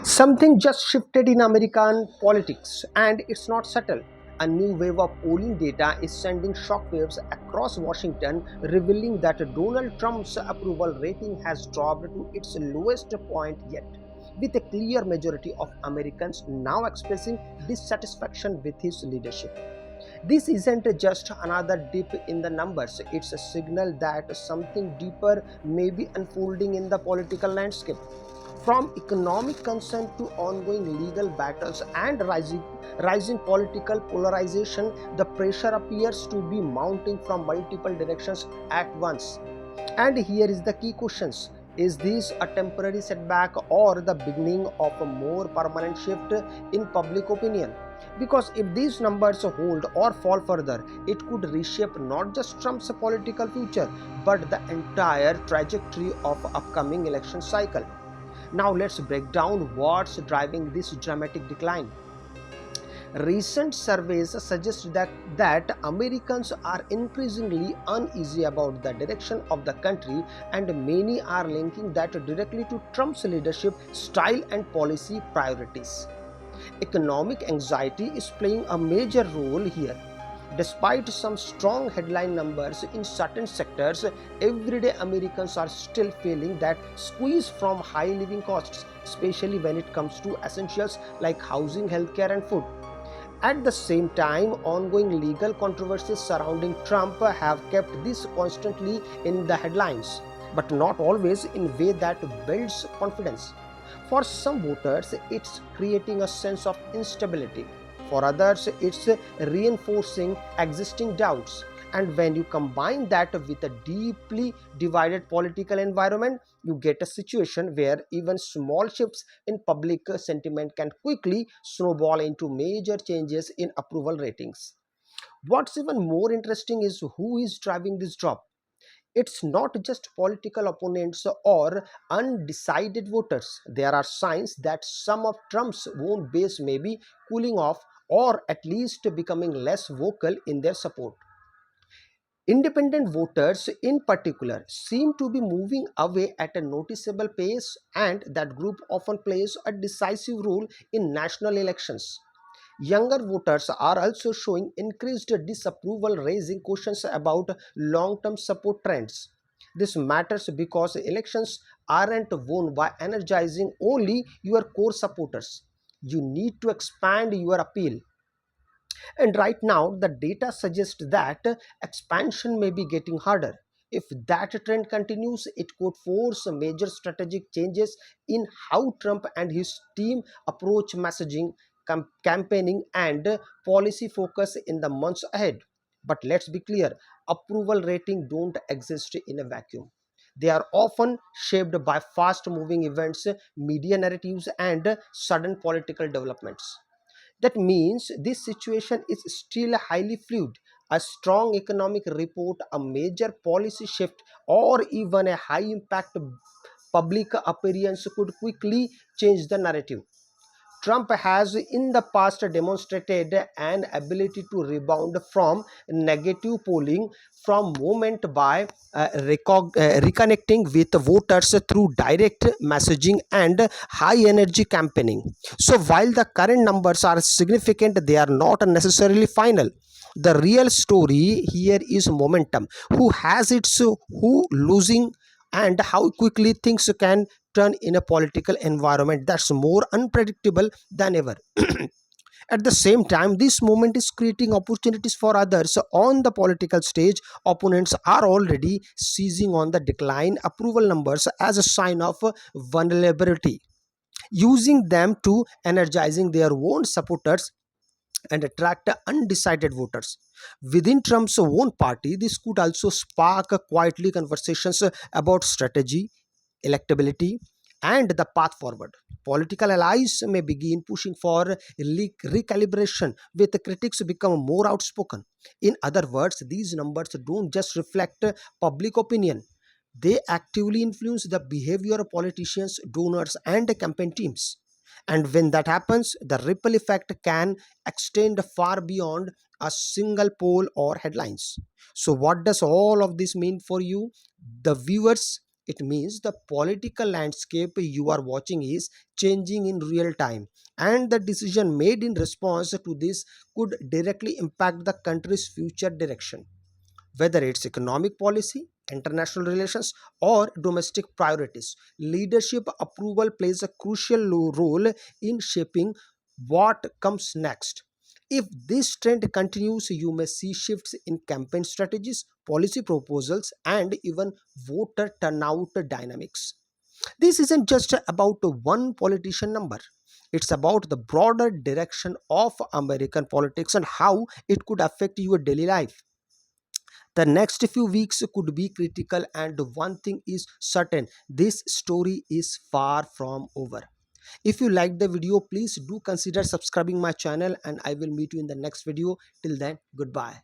Something just shifted in American politics, and it's not subtle. A new wave of polling data is sending shockwaves across Washington, revealing that Donald Trump's approval rating has dropped to its lowest point yet, with a clear majority of Americans now expressing dissatisfaction with his leadership. This isn't just another dip in the numbers, it's a signal that something deeper may be unfolding in the political landscape. From economic concern to ongoing legal battles and rising political polarization, the pressure appears to be mounting from multiple directions at once. And here is the key questions. Is this a temporary setback or the beginning of a more permanent shift in public opinion? Because if these numbers hold or fall further, it could reshape not just Trump's political future, but the entire trajectory of upcoming election cycle. Now let's break down what's driving this dramatic decline. Recent surveys suggest that Americans are increasingly uneasy about the direction of the country, and many are linking that directly to Trump's leadership style and policy priorities. Economic anxiety is playing a major role here. Despite some strong headline numbers in certain sectors, everyday Americans are still feeling that squeeze from high living costs, especially when it comes to essentials like housing, healthcare, and food. At the same time, ongoing legal controversies surrounding Trump have kept this constantly in the headlines, but not always in a way that builds confidence. For some voters, it's creating a sense of instability. For others, it's reinforcing existing doubts. And when you combine that with a deeply divided political environment, you get a situation where even small shifts in public sentiment can quickly snowball into major changes in approval ratings. What's even more interesting is who is driving this drop. It's not just political opponents or undecided voters. There are signs that some of Trump's own base may be cooling off or at least becoming less vocal in their support. Independent voters, in particular, seem to be moving away at a noticeable pace, and that group often plays a decisive role in national elections. Younger voters are also showing increased disapproval, raising questions about long term support trends. This matters because elections aren't won by energizing only your core supporters. You need to expand your appeal. And right now, the data suggests that expansion may be getting harder. If that trend continues, it could force major strategic changes in how Trump and his team approach messaging, campaigning, and policy focus in the months ahead. But let's be clear, approval ratings don't exist in a vacuum. They are often shaped by fast moving events, media narratives, and sudden political developments. That means this situation is still highly fluid. A strong economic report, a major policy shift, or even a high impact public appearance could quickly change the narrative. Trump has in the past demonstrated an ability to rebound from negative polling from moment by reconnecting with voters through direct messaging and high energy campaigning. So while the current numbers are significant, they are not necessarily final. The real story here is momentum. Who has it, so who losing, and how quickly things can turn in a political environment that's more unpredictable than ever. At the same time, this movement is creating opportunities for others on the political stage. Opponents are already seizing on the decline approval numbers as a sign of vulnerability, using them to energizing their own supporters and attract undecided voters. Within Trump's own party, this could also spark quietly conversations about strategy, electability, and the path forward. Political allies may begin pushing for recalibration, with critics become more outspoken. In other words, these numbers don't just reflect public opinion, they actively influence the behavior of politicians, donors, and campaign teams. And when that happens, the ripple effect can extend far beyond a single poll or headlines. So, what does all of this mean for you, the viewers? It means the political landscape you are watching is changing in real time, and the decision made in response to this could directly impact the country's future direction. Whether it's economic policy, international relations, or domestic priorities, leadership approval plays a crucial role in shaping what comes next. If this trend continues, you may see shifts in campaign strategies, policy proposals, and even voter turnout dynamics. This isn't just about one politician number. It's about the broader direction of American politics and how it could affect your daily life. The next few weeks could be critical, and one thing is certain: this story is far from over. If you liked the video, please do consider subscribing my channel, and I will meet you in the next video. Till then, goodbye.